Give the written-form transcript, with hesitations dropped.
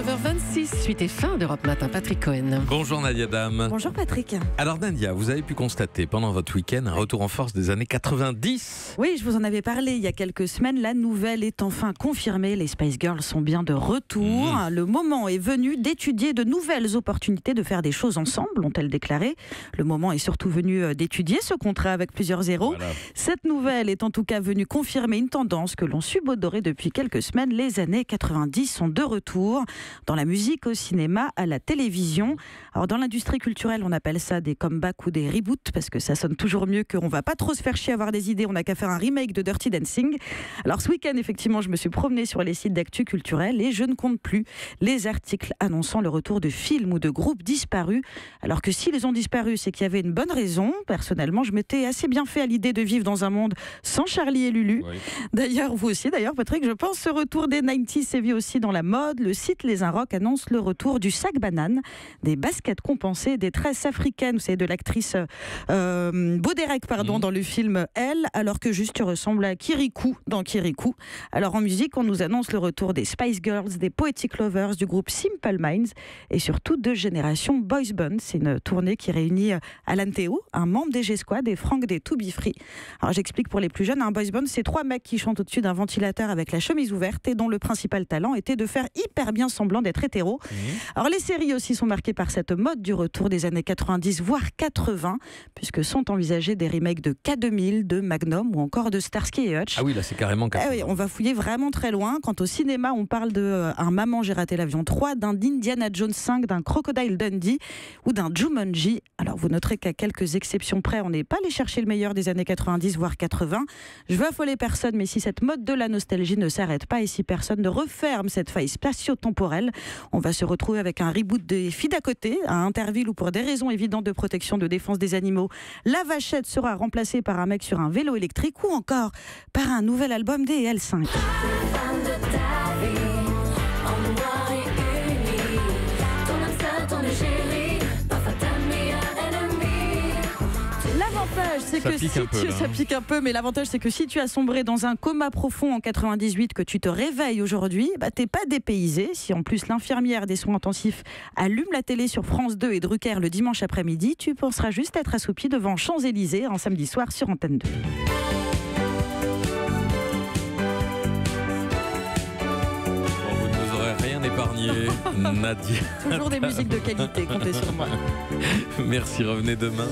9h26, suite et fin d'Europe Matin, Patrick Cohen. Bonjour Nadia Dame. Bonjour Patrick. Alors Nadia, vous avez pu constater pendant votre week-end un retour en force des années 90. Oui, je vous en avais parlé il y a quelques semaines. La nouvelle est enfin confirmée. Les Spice Girls sont bien de retour. Le moment est venu d'étudier de nouvelles opportunités de faire des choses ensemble, ont-elles déclaré. Le moment est surtout venu d'étudier ce contrat avec plusieurs zéros. Voilà. Cette nouvelle est en tout cas venue confirmer une tendance que l'on subodorait depuis quelques semaines. Les années 90 sont de retour. Dans la musique, au cinéma, à la télévision. Alors dans l'industrie culturelle, on appelle ça des comebacks ou des reboots parce que ça sonne toujours mieux qu'on va pas trop se faire chier à avoir des idées, on n'a qu'à faire un remake de Dirty Dancing. Alors ce week-end, effectivement, je me suis promenée sur les sites d'actu culturel et je ne compte plus les articles annonçant le retour de films ou de groupes disparus. Alors que s'ils ont disparu, c'est qu'il y avait une bonne raison. Personnellement, je m'étais assez bien fait à l'idée de vivre dans un monde sans Charlie et Lulu. Oui. D'ailleurs, vous aussi, Patrick, je pense ce retour des 90s sévit aussi dans la mode. Le site Les Inrocks annonce le retour du sac banane, des baskets compensées, des tresses africaines, vous savez, de l'actrice Baudérec, dans le film Elle, alors que juste tu ressembles à Kirikou dans Kirikou. Alors en musique, on nous annonce le retour des Spice Girls, des Poetic Lovers, du groupe Simple Minds et surtout de Génération Boys Band. C'est une tournée qui réunit Alan Théo, un membre des G-Squad, et Franck des To Be Free. Alors j'explique pour les plus jeunes, un boys band, c'est 3 mecs qui chantent au-dessus d'un ventilateur avec la chemise ouverte et dont le principal talent était de faire hyper bien semblant d'être hétéro. Alors les séries aussi sont marquées par cette mode du retour des années 90 voire 80 puisque sont envisagés des remakes de K2000, de Magnum ou encore de Starsky et Hutch. Ah oui, là c'est carrément 80. Oui, on va fouiller vraiment très loin. Quant au cinéma, on parle de un Maman j'ai raté l'avion 3, d'un Indiana Jones 5, d'un Crocodile Dundee ou d'un Jumanji. Alors vous noterez qu'à quelques exceptions près, on n'est pas allé chercher le meilleur des années 90 voire 80. Je veux affoler personne, mais si cette mode de la nostalgie ne s'arrête pas et si personne ne referme cette faille spatio-temporelle, on va se retrouver avec un reboot des filles d'à côté, à Interville, où pour des raisons évidentes de protection, de défense des animaux, la vachette sera remplacée par un mec sur un vélo électrique ou encore par un nouvel album des L5. L'avantage, c'est que ça pique un peu, mais l'avantage, c'est que si tu as sombré dans un coma profond en 98, que tu te réveilles aujourd'hui, t'es pas dépaysé. Si en plus l'infirmière des soins intensifs allume la télé sur France 2 et Drucker le dimanche après-midi, tu penseras juste être assoupi devant Champs-Élysées un samedi soir sur Antenne 2. Vous ne nous aurez rien épargné, Nadia. Toujours des musiques de qualité, comptez sur moi. Merci, revenez demain.